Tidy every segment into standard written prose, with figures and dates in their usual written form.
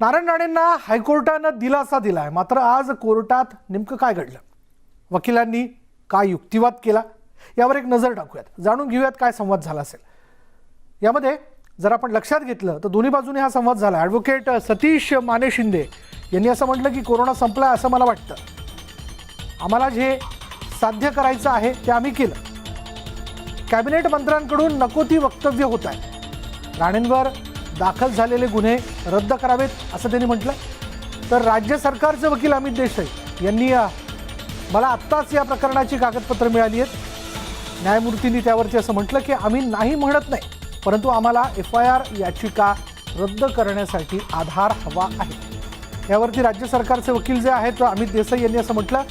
नारायण राणेंना हायकोर्टानं दिलासा दिलाय, मात्र आज कोर्टात नेमकं काय घडलं, वकिलांनी काय युक्तिवाद केला, यावर एक नजर टाकूयात, जाणून घेऊयात काय संवाद झाला असेल। यामध्ये जर आपण लक्षात घेतलं तर दोन्ही बाजूने हा संवाद झाला। ॲडव्होकेट सतीश माने शिंदे यांनी असं म्हटलं की कोरोना संपला असं मला वाटतं, आम्हाला जे साध्य करायचं आहे ते आम्ही केलं। कॅबिनेट मंत्र्यांकडून नको ती वक्तव्य होत आहे, राणेंवर दाखल झालेले गुन्हे रद्द करावेत असं त्यांनी म्हटलं। तर राज्य सरकारचे वकील अमित देसाई यांनी मला आत्ताच या प्रकरणाची कागदपत्र मिळाली आहेत, न्यायमूर्तींनी त्यावरती असं म्हटलं की आम्ही नाही म्हणत नाही, परंतु आम्हाला FIR याचिका रद्द करण्यासाठी आधार हवा आहे। यावरती राज्य सरकारचे वकील जे आहेत अमित देसाई यांनी असं म्हटलं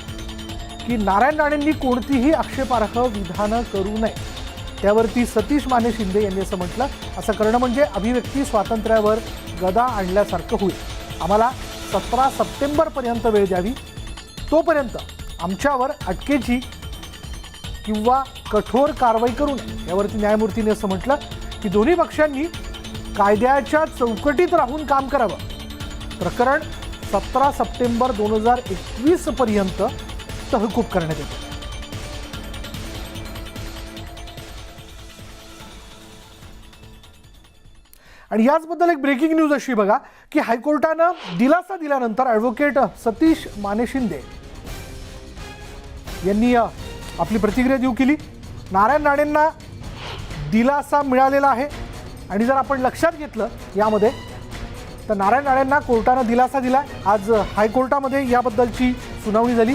की नारायण राणेंनी कोणतीही आक्षेपार्ह विधानं करू नये। त्यावरती सतीश माने शिंदे यांनी असं म्हटलं, असं करणं म्हणजे अभिव्यक्ती स्वातंत्र्यावर गदा आणल्यासारखं होईल, आम्हाला 17 सप्टेंबरपर्यंत वेळ द्यावी, तोपर्यंत आमच्यावर अटकेची किंवा कठोर कारवाई करू नये। यावरती न्यायमूर्तींनी असं म्हटलं की दोन्ही पक्षांनी कायद्याच्या चौकटीत राहून काम करावं, प्रकरण 17 सप्टेंबर 2021 पर्यंत तहकूब करण्यात येतं। आणि याचबद्दल एक ब्रेकिंग न्यूज अशी बघा की हायकोर्टानं दिलासा दिल्यानंतर ॲडव्होकेट सतीश माने शिंदे यांनी आपली प्रतिक्रिया देऊ केली। नारायण राणेंना दिलासा मिळालेला आहे आणि जर आपण लक्षात घेतलं यामध्ये तर नारायण राणेंना कोर्टानं दिलासा दिला। आज हायकोर्टामध्ये याबद्दलची सुनावणी झाली,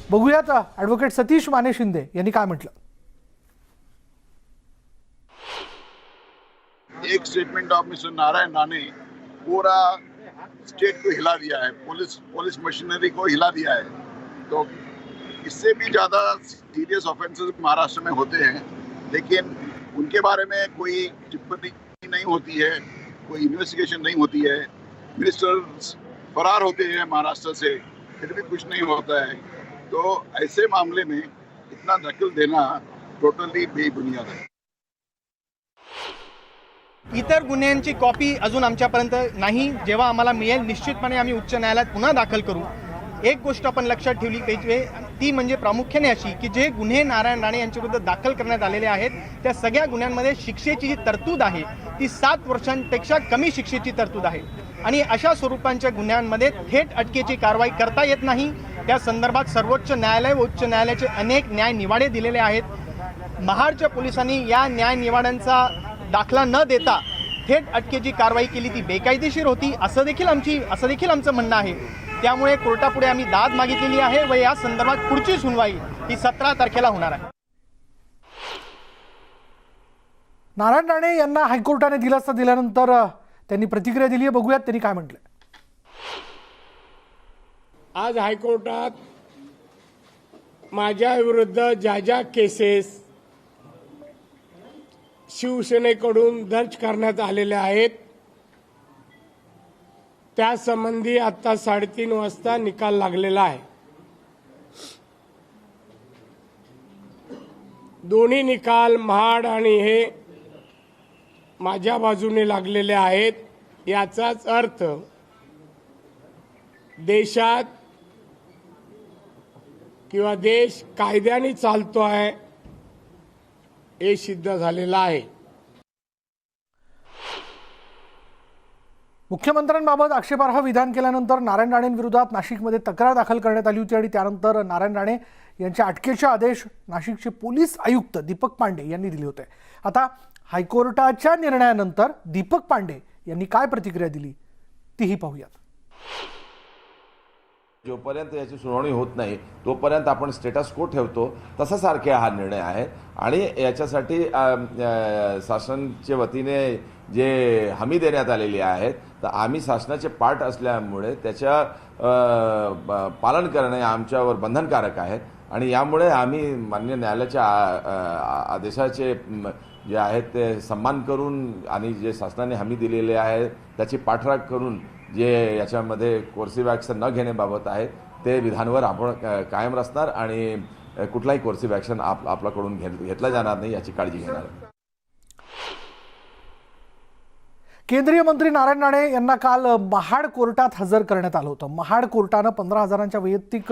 बघूयात ॲडव्होकेट सतीश माने शिंदे यांनी काय म्हटलं। एक statement of mister Narayan Rane पूरा स्टेट को हिला दिया है, पुलिस मशीनरी को हिला दिया है। तो इससे भी ज़्यादा सीरियस ऑफेंसेस महाराष्ट्र में होते हैं, लेकिन उनके बारे में कोई टिप्पणी नहीं होती है, कोई इन्वेस्टिगेशन नहीं होती है। मिनिस्टर्स फरार होते हैं महाराष्ट्र से, फिर भी कुछ नहीं होता है। तो ऐसे मामले में इतना दखल देना टोटली बेबुनियाद है। इतर गुन्ह्यांची कॉपी अजून आमच्यापर्यंत नाही, जेव्हा आम्हाला मिळेल निश्चितपणे आम्ही उच्च न्यायालयात पुन्हा दाखल करू। एक गोष्ट आपण लक्षात ठेवली पाहिजे, ती म्हणजे प्रामुख्याने अशी की जे गुन्हे नारायण राणे यांच्याविरुद्ध दाखल करण्यात आलेले आहेत त्या सगळ्या गुन्ह्यांमध्ये शिक्षेची जी तरतूद आहे ती 7 वर्षांपेक्षा कमी शिक्षेची तरतूद आहे आणि अशा स्वरूपांच्या गुन्ह्यांमध्ये थेट अटकेची कारवाई करता येत नाही। त्या संदर्भात सर्वोच्च न्यायालय व उच्च न्यायालयाचे अनेक न्याय निवाडे दिलेले आहेत। महाडच्या पोलिसांनी या न्याय निवाड्यांचा दाखला न देता थेट अटकेची कारवाई केली, ती बेकायदेशीर होती असं देखील आमचं म्हणणं आहे। त्यामुळे कोर्टापुढे आम्ही दाद मागितलेली आहे व या संदर्भात पुढची सुनवाई ही 17 तारखेला होणार आहे। नारायण राणे यांना हायकोर्टाने दिलासा दिल्यानंतर त्यांनी प्रतिक्रिया दिली आहे, बघूयात त्यांनी काय म्हटलं। आज हायकोर्टात माझ्या विरुद्ध ज्या केसेस शिवसेनेकडून दर्ज करण्यात आलेल्या आहेत त्यासंबंधी आता 3:30 वाजता निकाल लागलेला आहे। दोन्ही निकाल महाड आणि हे माझ्या बाजूने लागलेले आहेत। याचाच अर्थ देशात किंवा देश कायद्याने चालतो आहे हे सिद्ध झालेलं आहे। मुख्यमंत्र्यांबाबत आक्षेपार्ह विधान केल्यानंतर नारायण राणेंविरोधात नाशिकमध्ये तक्रार दाखल करण्यात आली होती आणि त्यानंतर नारायण राणे यांच्या अटकेचे आदेश नाशिकचे पोलीस आयुक्त दीपक पांडे यांनी दिले होते। आता हायकोर्टाच्या निर्णयानंतर दीपक पांडे यांनी काय प्रतिक्रिया दिली तीही पाहूयात। जोपर्यंत याची सुनावणी होत नाही तोपर्यंत आपण स्टेटस को ठेवतो, तसासारखा हा निर्णय आहे आणि याच्यासाठी शासनाचे वतीने जे हमी देण्यात आलेली आहे तर आम्ही शासनाचे पार्ट असल्यामुळे त्याच्या पालन करणे आमच्यावर बंधनकारक आहे आणि यामुळे आम्ही माननीय न्यायालयाच्या आदेशाचे जे आहेत ते सन्मान करून आणि जे शासनाने हमी दिलेले आहे त्याची पाठराख करून जे याच्यामध्ये कोर्सिव्ह ॲक्शन न घेण्याबाबत आहे ते विधानावर आपण कायम असणार आणि कुठलाही कोर्सिव्ह ॲक्शन आपल्याकडून घेतला जाणार नाही याची काळजी घेणार। केंद्रीय मंत्री नारायण राणे यांना काल महाड कोर्टात हजर करण्यात आलं होतं. महाड कोर्टानं 15,000च्या वैयक्तिक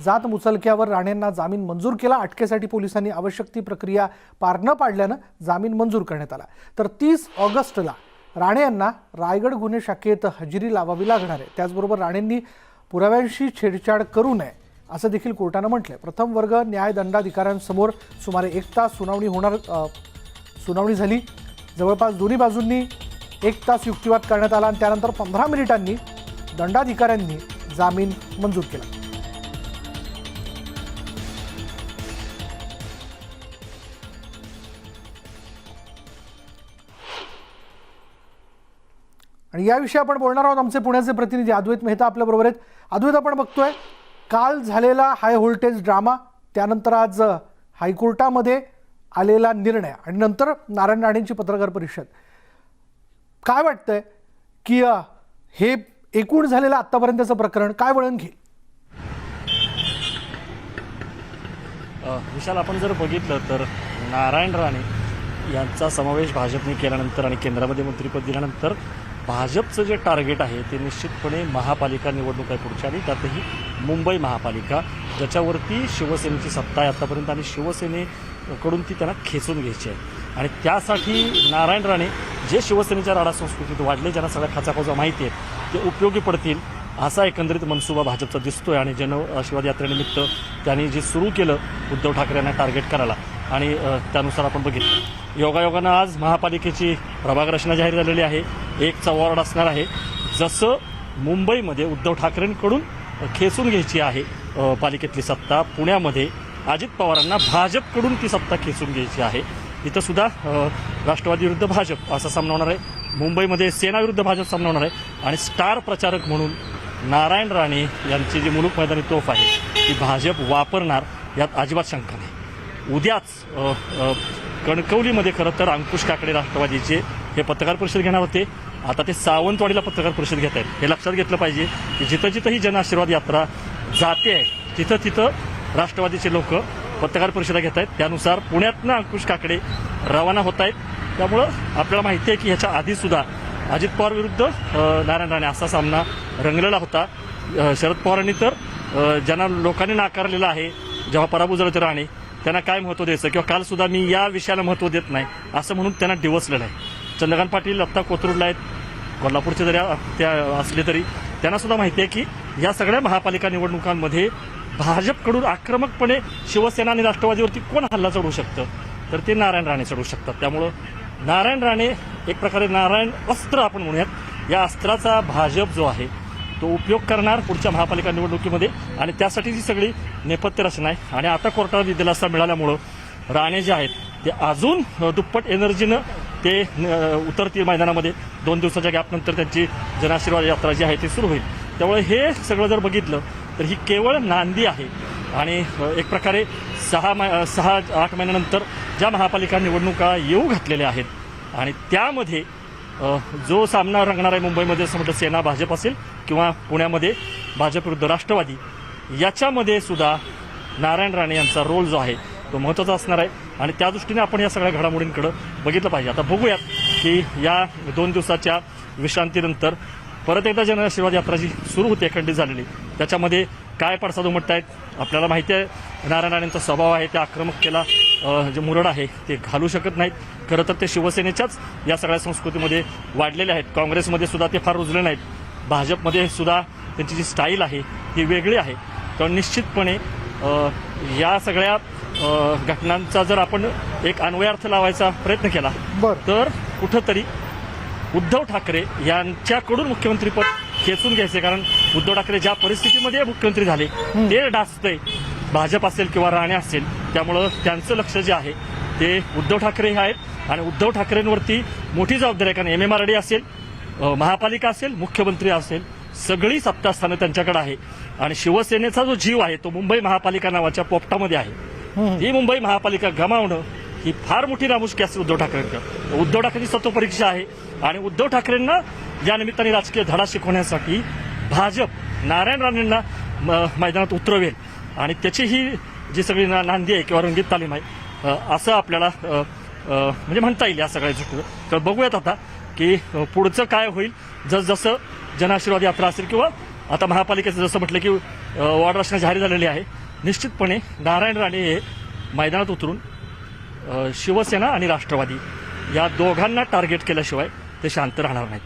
जात मुचलक्यावर राणेंना जामीन मंजूर केला. अटकेसाठी पोलिसांनी आवश्यक ती प्रक्रिया पार न पाडल्यानं जामीन मंजूर करण्यात आला. तर 30 ऑगस्टला राणे यांना रायगड गुन्हे शाखेत हजेरी लावावी लागणार आहे. त्याचबरोबर राणेंनी पुराव्यांशी छेडछाड करू नये असं देखील कोर्टानं म्हटलंय. प्रथम वर्ग न्यायदंडाधिकाऱ्यांसमोर सुमारे 1 तास सुनावणी झाली. जवळपास दोन्ही बाजूंनी 1 तास युक्तिवाद करण्यात आला आणि त्यानंतर 15 मिनिटांनी दंडाधिकाऱ्यांनी जामीन मंजूर केला. आणि याविषयी आपण बोलणार आहोत. आमचे पुण्याचे प्रतिनिधी अद्वैत मेहता आपल्याबरोबर आहेत. अद्वैत, आपण बघतोय काल झालेला हाय व्होल्टेज ड्रामा, त्यानंतर आज हायकोर्टामध्ये आलेला निर्णय आणि नंतर नारायण राणेंची पत्रकार परिषद, काय वाटतंय की हे एकूण झालेलं आतापर्यंतचं प्रकरण काय वळण घेईल? विशाल, आपण जर बघितलं तर नारायण राणे यांचा समावेश भाजपने केल्यानंतर आणि केंद्रामध्ये मंत्रिपद दिल्यानंतर भाजपचं जे टार्गेट आहे ते निश्चितपणे महापालिका निवडणूक आहे पुढच्या, आणि त्यातही मुंबई महापालिका, ज्याच्यावरती शिवसेनेची सत्ता आहे आतापर्यंत आणि शिवसेनेकडून ती त्यांना खेचून घ्यायची आहे. आणि त्यासाठी नारायण राणे जे शिवसेनेच्या राडा संस्कृतीत वाढले, ज्यांना सगळ्या खाचाखोचा माहिती आहे, ते उपयोगी पडतील असा एकंदरीत मनसुबा भाजपचा दिसतोय. आणि जन आशीर्वाद यात्रेनिमित्त त्यांनी जे सुरू केलं उद्धव ठाकरे यांना टार्गेट करायला, आणि त्यानुसार आपण बघितलं योगायोगानं आज महापालिकेची प्रभाग रचना जाहीर झालेली आहे. 1चा वॉर्ड असणार आहे. जसं मुंबईमध्ये उद्धव ठाकरेंकडून खेचून घ्यायची आहे पालिकेतली सत्ता, पुण्यामध्ये अजित पवारांना भाजपकडून ती सत्ता खेचून घ्यायची आहे. इथं सुद्धा राष्ट्रवादी विरुद्ध भाजप असा सामना होणार आहे. मुंबईमध्ये सेना विरुद्ध भाजप सामना होणार आहे. आणि स्टार प्रचारक म्हणून नारायण राणे यांची जी मुलूक मैदानी तोफ आहे ती भाजप वापरणार, यात अजिबात शंका नाही. उद्याच कणकवलीमध्ये खरं तर अंकुश काकडे राष्ट्रवादीचे हे पत्रकार परिषद घेणार होते. आता ते सावंतवाडीला पत्रकार परिषद घेत आहेत. हे लक्षात घेतलं पाहिजे की जिथं जिथं ही जन आशीर्वाद यात्रा जाते आहे तिथं तिथं राष्ट्रवादीचे लोक पत्रकार परिषदा घेत आहेत. त्यानुसार पुण्यातनं अंकुश काकडे रवाना होत आहेत. त्यामुळं आपल्याला माहिती आहे की ह्याच्या आधीसुद्धा अजित पवार विरुद्ध नारायण राणे असा सामना रंगलेला होता. शरद पवारांनी तर ज्यांना लोकांनी नाकारलेला आहे, जेव्हा पराभूत झाले होते राणे, त्यांना काय महत्त्व द्यायचं, किंवा कालसुद्धा मी या विषयाला महत्त्व देत नाही असं म्हणून त्यांना डिवचलेलं आहे. चंद्रकांत पाटील आत्ता कोथरूडला आहेत, कोल्हापूरचे जरी त्या असले तरी त्यांनासुद्धा माहिती आहे की या सगळ्या महापालिका निवडणुकांमध्ये भाजपकडून आक्रमकपणे शिवसेना आणि राष्ट्रवादीवरती कोण हल्ला चढवू शकतं, तर ते नारायण राणे चढवू शकतात. त्यामुळं नारायण राणे एक प्रकारे नारायण अस्त्र आपण म्हणूयात, या अस्त्राचा भाजप जो आहे तो उपयोग करणार पुढच्या महापालिका निवडणुकीमध्ये. आणि त्यासाठी जी सगळी नेपथ्य रचना आहे. आणि आता कोर्टाला दिलासा मिळाल्यामुळं राणे जे आहेत ते अजून दुप्पट एनर्जीनं ते उतरतील मैदानामध्ये. 2 दिवसाच्या गॅपनंतर त्यांची जनआशीर्वाद यात्रा जी आहे ती सुरू होईल. त्यामुळे हे सगळं जर बघितलं तर ही केवळ नांदी आहे. आणि एक प्रकारे 6-8 महिन्यानंतर ज्या महापालिका निवडणुका येऊ घातलेल्या आहेत आणि त्यामध्ये जो सामना रंगणार आहे मुंबईमध्ये, असं म्हटलं सेना भाजप असेल किंवा पुण्यामध्ये भाजप विरुद्ध राष्ट्रवादी, याच्यामध्ये सुद्धा नारायण राणे यांचा रोल जो आहे तो महत्त्वाचा असणार आहे. आणि त्या दृष्टीने आपण या सगळ्या घडामोडींकडे बघितलं पाहिजे. आता बघूयात की या 2 दिवसाच्या विश्रांतीनंतर परत एकदा जनआशीर्वाद यात्रा जी सुरू होते खंडित झालेली, त्याच्यामध्ये काय पडसाद उमटतायत. आपल्याला माहिती आहे नारायण राणेंचा स्वभाव आहे, त्या आक्रमकतेला जे मुरड आहे ते घालू शकत नाहीत. खरं तर ते शिवसेनेच्याच या सगळ्या संस्कृतीमध्ये वाढलेले आहेत. काँग्रेसमध्ये सुद्धा ते फार रुजले नाहीत. भाजपमध्ये सुद्धा त्यांची जी स्टाईल आहे ती वेगळी आहे. तर निश्चितपणे या सगळ्या घटनांचा जर आपण एक अन्वयार्थ लावायचा प्रयत्न केला तर कुठंतरी उद्धव ठाकरे यांच्याकडून मुख्यमंत्रीपद खेचून घ्यायचे. कारण उद्धव ठाकरे ज्या परिस्थितीमध्ये मुख्यमंत्री झाले ते डासतंय, भाजप असेल किंवा राणे असेल. त्यामुळं त्यांचं लक्ष जे आहे ते उद्धव ठाकरे हे आहेत. आणि उद्धव ठाकरेंवरती मोठी जबाबदारी आहे. कारण MMRD असेल, महापालिका असेल, मुख्यमंत्री असेल, सगळी सत्तास्थानं त्यांच्याकडे आहे. आणि शिवसेनेचा जो जीव आहे तो मुंबई महापालिका नावाच्या पोपटामध्ये आहे. ही मुंबई महापालिका गमावणं ही फार मोठी नामुष्की असेल उद्धव ठाकरेंकडे. उद्धव ठाकरेंची सत्वपरीक्षा आहे. आणि उद्धव ठाकरेंना या निमित्ताने राजकीय धडा शिकवण्यासाठी भाजप नारायण राणेंना मैदानात उतरवेल. आणि त्याची ही जी सगळी नांदी आहे किंवा रंगीत तालीम आहे असं आपल्याला म्हणजे म्हणता येईल या सगळ्या गोष्टी. तर बघूयात आता की पुढचं काय होईल जसं जनआशीर्वाद यात्रा असेल किंवा आता महापालिकेचं जसं म्हटलं की वॉर्ड रचना जाहीर झालेली आहे. निश्चितपणे नारायण राणे हे मैदानात उतरून शिवसेना आणि राष्ट्रवादी या दोघांना टार्गेट केल्याशिवाय ते शांत राहणार नाहीत.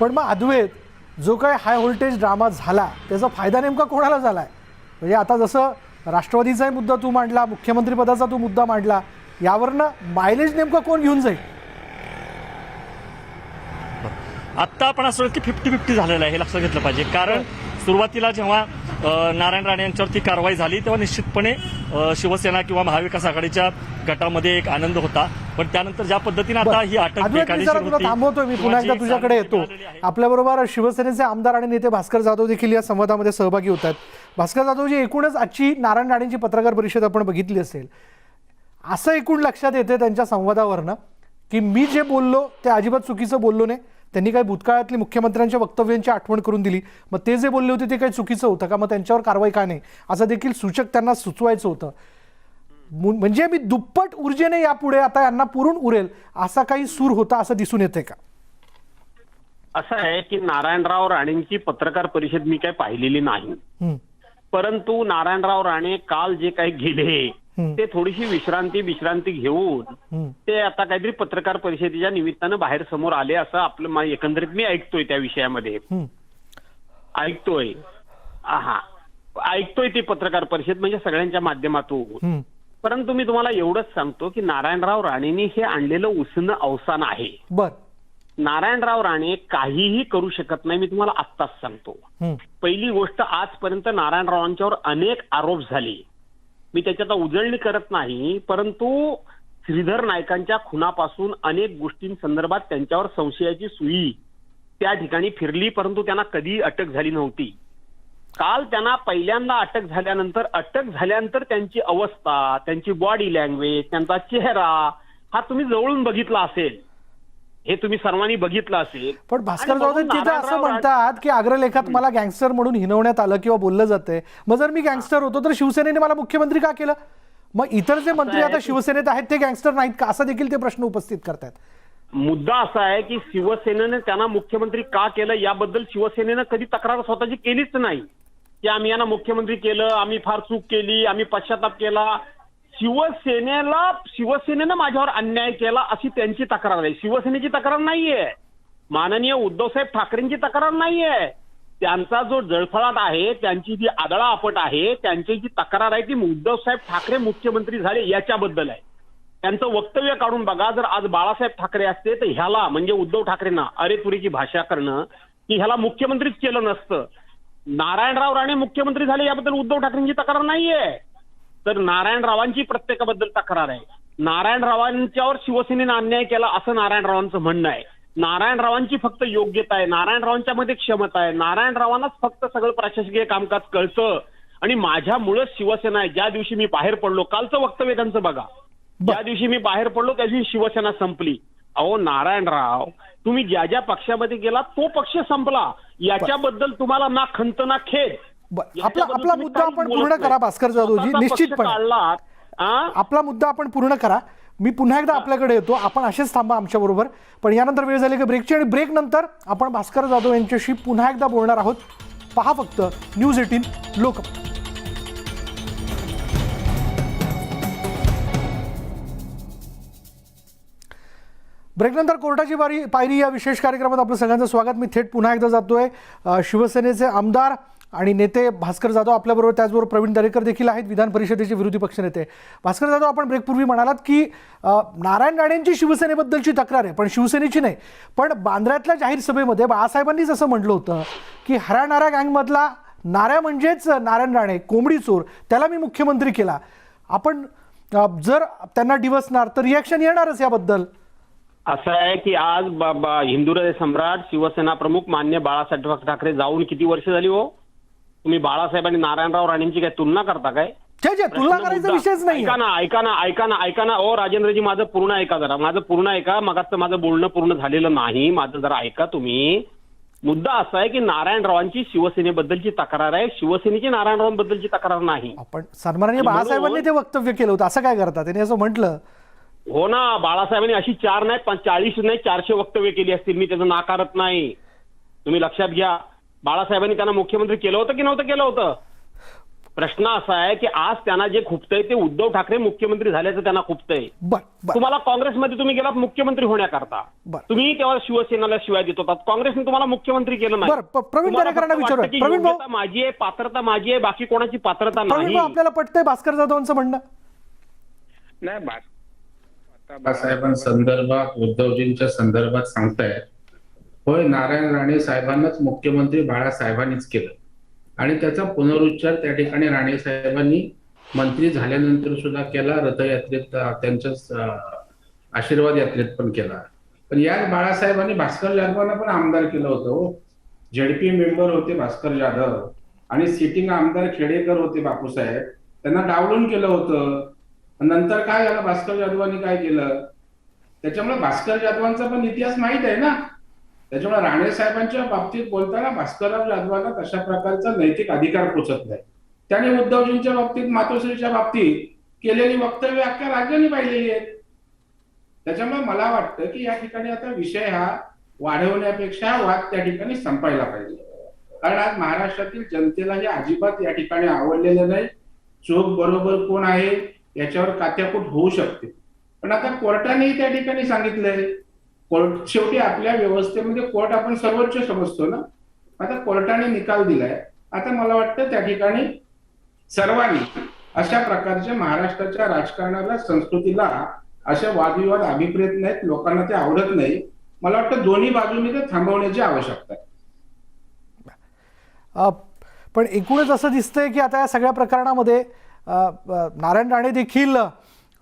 पण मग अद्वैत जो काही हाय व्होल्टेज ड्रामा झाला त्याचा फायदा नेमका कोणाला झालाय? म्हणजे आता जसं राष्ट्रवादीचाही मुद्दा तू मांडला, मुख्यमंत्रीपदाचा तू मुद्दा मांडला, यावरनं मायलेज नेमकं कोण घेऊन जाईल? आत्ता आपण असं की 50-50 झालेलं आहे हे लक्षात घेतलं पाहिजे. कारण सुरुवातीला जेव्हा नारायण राणे यांच्यावरती कारवाई झाली तेव्हा निश्चितपणे शिवसेना किंवा महाविकास आघाडीच्या गटामध्ये एक आनंद होता. पण त्यानंतर ज्या पद्धतीने आता ही अटक अद्वैत, मी जरा तुला थांबवतोय. मी पुन्हा एकदा तुझ्याकडे येतो. आपल्याबरोबर शिवसेनेचे आमदार आणि नेते भास्कर जाधव देखील या संवादामध्ये सहभागी होत आहेत. भास्कर जाधवजी, एकूणच आजची नारायण राणेंची पत्रकार परिषद आपण बघितली असेल. असं एकूण लक्षात येते त्यांच्या संवादावरनं की मी जे बोललो ते अजिबात चुकीचं बोललो नाही. त्यांनी काही भूतकाळातली मुख्यमंत्र्यांच्या वक्तव्यांची आठवण करून दिली. मग ते जे बोलले होते ते काही चुकीचं होतं का? मग त्यांच्यावर कारवाई का नाही असं देखील सूचक त्यांना सुचवायचं होतं. म्हणजे मी दुप्पट ऊर्जेने यापुढे आता यांना पुरून उरेल असा काही सूर होता असं दिसून येते का? असं आहे की नारायणराव राणेंची पत्रकार परिषद मी काही पाहिलेली नाही, परंतु नारायणराव राणे काल जे काही गेले ते थोडीशी विश्रांती घेऊन ते आता काहीतरी पत्रकार परिषदेच्या निमित्तानं बाहेर समोर आले असं आपलं एकंदरीत मी ऐकतोय. त्या विषयामध्ये ऐकतोय ती पत्रकार परिषद म्हणजे सगळ्यांच्या माध्यमातून. परंतु मी तुम्हाला एवढंच सांगतो की नारायणराव राणेंनी हे आणलेलं उसणं अवसान आहे. नारायणराव राणे काहीही करू शकत नाही, मी तुम्हाला आत्ताच सांगतो. पहिली गोष्ट, आजपर्यंत नारायणरावांच्यावर अनेक आरोप झाले. मी त्याच्यात उजळणी करत नाही, परंतु श्रीधर नाईकांच्या खुनापासून अनेक गोष्टींसंदर्भात त्यांच्यावर संशयाची सुई त्या ठिकाणी फिरली, परंतु त्यांना कधीही अटक झाली नव्हती. काल त्यांना पहिल्यांदा अटक झाल्यानंतर त्यांची अवस्था, त्यांची बॉडी लँग्वेज, त्यांचा चेहरा हा तुम्ही जवळून बघितला असेल, हे तुम्ही सर्वांनी बघितलं असेल. पण भास्कर जाधव तिथे असं म्हणतात की अग्रलेखात मला गँगस्टर म्हणून हिनवण्यात आलं किंवा बोललं जातंय. मग जर मी गँगस्टर होतो तर शिवसेनेने मला मुख्यमंत्री का केलं? मग इतर जे मंत्री आता शिवसेनेत आहेत ते गँगस्टर नाहीत का, असा देखील ते प्रश्न उपस्थित करतात. मुद्दा असा आहे की शिवसेनेने त्यांना मुख्यमंत्री का केलं याबद्दल शिवसेनेनं कधी तक्रार स्वतःची केलीच नाही की आम्ही यांना मुख्यमंत्री केलं, आम्ही फार चूक केली, आम्ही पश्चाताप केला. शिवसेनेनं माझ्यावर अन्याय केला अशी त्यांची तक्रार आहे, शिवसेनेची तक्रार नाहीये. माननीय उद्धवसाहेब ठाकरेंची तक्रार नाहीये. त्यांचा जो जळफळाट आहे, त्यांची जी आदळापट आहे, त्यांची जी तक्रार आहे ती उद्धवसाहेब ठाकरे मुख्यमंत्री झाले याच्याबद्दल आहे. त्यांचं वक्तव्य काढून बघा. जर आज बाळासाहेब ठाकरे असते तर ह्याला म्हणजे उद्धव ठाकरेंना अरे तुरीची भाषा करणं की ह्याला मुख्यमंत्रीच केलं नसतं. नारायणराव राणे मुख्यमंत्री झाले याबद्दल उद्धव ठाकरेंची तक्रार नाहीये, तर नारायणरावांची प्रत्येकाबद्दल तक्रार आहे. नारायणरावांच्यावर शिवसेनेनं अन्याय केला असं नारायणरावांचं म्हणणं आहे. नारायणरावांची फक्त योग्यता आहे, नारायणरावांच्या मध्ये क्षमता आहे, नारायणरावांनाच फक्त सगळं प्रशासकीय कामकाज कळतं आणि माझ्यामुळेच शिवसेना आहे. ज्या दिवशी मी बाहेर पडलो, कालचं वक्तव्य त्यांचं बघा, ज्या दिवशी मी बाहेर पडलो त्या दिवशी शिवसेना संपली. अहो नारायणराव, तुम्ही ज्या ज्या पक्षामध्ये गेला तो पक्ष संपला, याच्याबद्दल तुम्हाला ना खंत ना खेद. आपला मुद्दा आपण पूर्ण करा भास्कर जाधवजी, निश्चितपणे आपला मुद्दा आपण पूर्ण करा. मी पुन्हा एकदा आपल्याकडे येतो, आपण असेच थांबा आमच्या बरोबर. पण यानंतर वेळ झाली की ब्रेकची, आणि ब्रेक नंतर आपण भास्कर जाधव यांच्याशी पुन्हा एकदा बोलणार आहोत. पहा फक्त न्यूज 18 लोकमत. ब्रेकनंतर कोर्टाची पायरी या विशेष कार्यक्रमात आपलं सगळ्यांचं स्वागत. मी थेट पुन्हा एकदा जातोय. शिवसेनेचे आमदार आणि नेते भास्कर जाधव आपल्याबरोबर, त्याचबरोबर प्रवीण दरेकर देखील आहेत, विधान परिषदेचे विरोधी पक्षनेते. भास्कर जाधव, आपण ब्रेकपूर्वी म्हणालात की नारायण राणेंची शिवसेनेबद्दलची तक्रार आहे पण शिवसेनेची नाही. पण बांद्र्यातल्या जाहीर सभेमध्ये बाळासाहेबांनीच असं म्हटलं होतं की हराणाऱ्या गँगमधला नाऱ्या म्हणजेच नारायण राणे, कोंबडी चोर, त्याला मी मुख्यमंत्री केला. आपण जर त्यांना डिवसणार तर रिॲक्शन येणारच याबद्दल. असं आहे की आज हिंदू हृदय सम्राट शिवसेना प्रमुख मान्य बाळासाहेब ठाकरे जाऊन किती वर्ष झाली हो? तुम्ही बाळासाहेब आणि नारायणराव राणेंची काय तुलना करता काय? तुलना करायचा विषयच नाही. ऐका ना ओ राजेंद्रजी, माझं पूर्ण ऐका जरा, माझं पूर्ण ऐका. मगाचं माझं बोलणं पूर्ण झालेलं नाही, माझं जरा ऐका तुम्ही. मुद्दा असा आहे की नारायणरावांची शिवसेनेबद्दलची तक्रार आहे, शिवसेनेची नारायणरावांबद्दलची तक्रार नाही. आपण सन्माननीय बाळासाहेबांनी ते वक्तव्य केलं होतं, असं काय करतात त्यांनी असं म्हटलं. हो ना, बाळासाहेबांनी अशी 4 नाही 40 नाही 400 वक्तव्य केली असतील, मी त्याचं नाकारत नाही. तुम्ही लक्षात घ्या, बाळासाहेबांनी त्यांना मुख्यमंत्री केलं होतं की नव्हतं केलं होतं. प्रश्न असा आहे की आज त्यांना जे खुपतंय ते उद्धव ठाकरे मुख्यमंत्री झाल्याचं त्यांना खुपतंय. बर तुम्हाला काँग्रेसमध्ये तुम्ही गेलात मुख्यमंत्री होण्याकरता, बरं. तुम्ही तेव्हा शिवसेनेला शिवाय देत होतात, काँग्रेसने तुम्हाला मुख्यमंत्री केलं नाही. बरं, प्रवीण तुम्हाला दरेकरांना फक्त विचारूया. वाटतं की प्रवीण भाऊ- योग्यता माझी आहे, पात्रता माझी आहे, बाकी कोणाची पात्रता प्रवीण नाही. भाऊ, आपल्याला पटतंय भास्कर जाधवांचं म्हणणं? नाही, बाळासाहेबांसंदर्भात उद्धवजींच्या संदर्भात सांगतायत. होय, नारायण राणे साहेबांनाच मुख्यमंत्री बाळासाहेबांनीच केलं आणि त्याचा पुनरुच्चार त्या ठिकाणी राणे साहेबांनी मंत्री झाल्यानंतर सुद्धा केला, रथयात्रेत त्यांच्या आशीर्वाद यात्रेत पण केला. पण याच बाळासाहेबांनी भास्कर जाधवांना पण आमदार केलं होतं. हो, झेडपी मेंबर होते भास्कर जाधव आणि सिटिंग आमदार खेडेकर होते बापूसाहेब, त्यांना डावलून केलं होतं. नंतर काय झालं, भास्कर जाधवांनी काय केलं, त्याच्यामुळे भास्कर जाधवांचा पण इतिहास माहित आहे ना. त्याच्यामुळे राणे साहेबांच्या बाबतीत बोलताना भास्करराव जाधवांना तशा प्रकारचा नैतिक अधिकार पोचत नाही. त्याने उद्धवजींच्या बाबतीत, मातोश्रीच्या बाबतीत केलेली वक्तव्य अख्ख्या राज्याने पाहिलेली आहेत. त्याच्यामुळे मला वाटतं की या ठिकाणी आता विषय हा वाढवण्यापेक्षा वाद त्या ठिकाणी संपायला पाहिजे. कारण आज महाराष्ट्रातील जनतेला हे अजिबात या ठिकाणी आवडलेलं नाही. चूक बरोबर कोण आहे याच्यावर कात्याकूट होऊ शकते, पण आता कोर्टानेही त्या ठिकाणी सांगितलंय. कोर्ट शेवटी आपल्या व्यवस्थेमध्ये कोर्ट आपण सर्वोच्च समजतो ना. आता कोर्टाने निकाल दिलाय. आता मला वाटतं त्या ठिकाणी सर्वांनी अशा प्रकारच्या महाराष्ट्राच्या राजकारणाला, संस्कृतीला अशा वादविवाद अभिप्रेत नाहीत, लोकांना ते आवडत नाही. मला वाटतं दोन्ही बाजूंनी ते थांबवण्याची आवश्यकता आहे. पण एकूणच असं दिसतंय की आता या सगळ्या प्रकरणामध्ये नारायण राणे देखील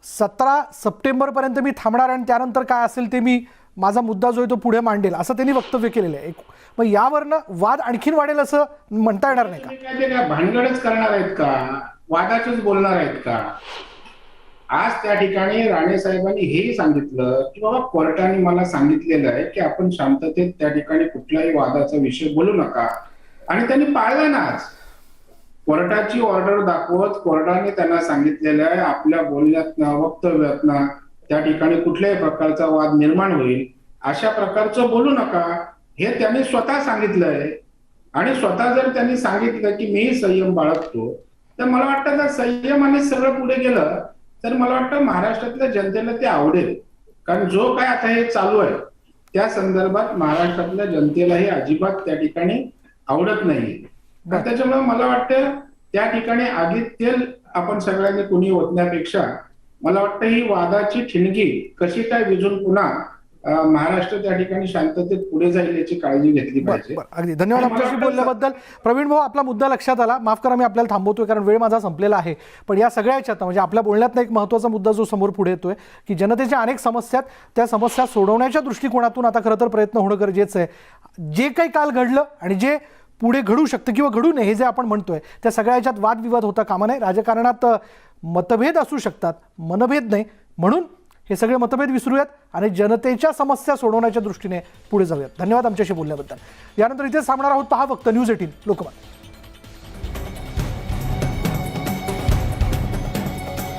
17 सप्टेंबरपर्यंत मी थांबणार आणि त्यानंतर काय असेल ते मी माझा मुद्दा जो आहे तो पुढे मांडेल असं त्यांनी वक्तव्य केलेलं आहे. मग यावरनं वाद आणखीन वाढेल असं म्हणता येणार नाही का? ते काय भानगडच करणार आहेत का, वादाचेच बोलणार आहेत का? आज त्या ठिकाणी राणे साहेबांनी हेही सांगितलं की बाबा कोर्टाने मला सांगितलेलं आहे की आपण शांततेत त्या ठिकाणी कुठल्याही वादाचा विषय बोलू नका, आणि त्यांनी पाळला ना. आज कोर्टाची ऑर्डर दाखवत कोर्टाने त्यांना सांगितलेलं आहे आपल्या बोलण्यातनं, वक्तव्यातनं त्या ठिकाणी कुठल्याही प्रकारचा वाद निर्माण होईल अशा प्रकारचं बोलू नका, हे त्यांनी स्वतः सांगितलंय. आणि स्वतः जर त्यांनी सांगितलं की मी संयम बाळगतो, तर मला वाटतं जर संयमाने सगळं पुढे गेलं तर मला वाटतं महाराष्ट्रातल्या जनतेला ते आवडेल. कारण जो काय आता हे चालू आहे त्या संदर्भात महाराष्ट्रातल्या जनतेलाही अजिबात त्या ठिकाणी आवडत नाही. त्याच्यामुळे मला वाटतं त्या ठिकाणी आगीत तेल आपण सगळ्यांनी कुणी ओतण्यापेक्षा मला वाटतं ही वादाची ठिणगी कशी काय विझून पुन्हा महाराष्ट्र त्या ठिकाणी शांततेत पुढे जाईल याची काळजी घेतली पाहिजे. अगदी धन्यवाद आपल्याशी बोलल्याबद्दल. प्रवीण भाऊ, आपला मुद्दा लक्षात आला. माफ करा, मी आपल्याला थांबवतोय कारण वेळ माझा संपलेला आहे. पण या सगळ्या याच्यात म्हणजे आपल्या बोलण्यातनं एक महत्त्वाचा मुद्दा जो समोर पुढे येतोय की जनतेच्या अनेक समस्या आहेत, त्या समस्या सोडवण्याच्या दृष्टिकोनातून आता खरं तर प्रयत्न होणं गरजेचं आहे. जे काही काल घडलं आणि जे पुढे घडू शकतं किंवा घडू नये हे जे आपण म्हणतोय त्या सगळ्या याच्यात वादविवाद होता कामा नये. राजकारणात मतभेद असू शकतात, मनभेद नाही. म्हणून हे सगळे मतभेद विसरूयात आणि जनतेच्या समस्या सोडवण्याच्या दृष्टीने पुढे जाऊयात. धन्यवाद आमच्याशी बोलल्याबद्दल. यानंतर इथेच थांबणार आहोत. पहा फक्त न्यूज 18 लोकमत.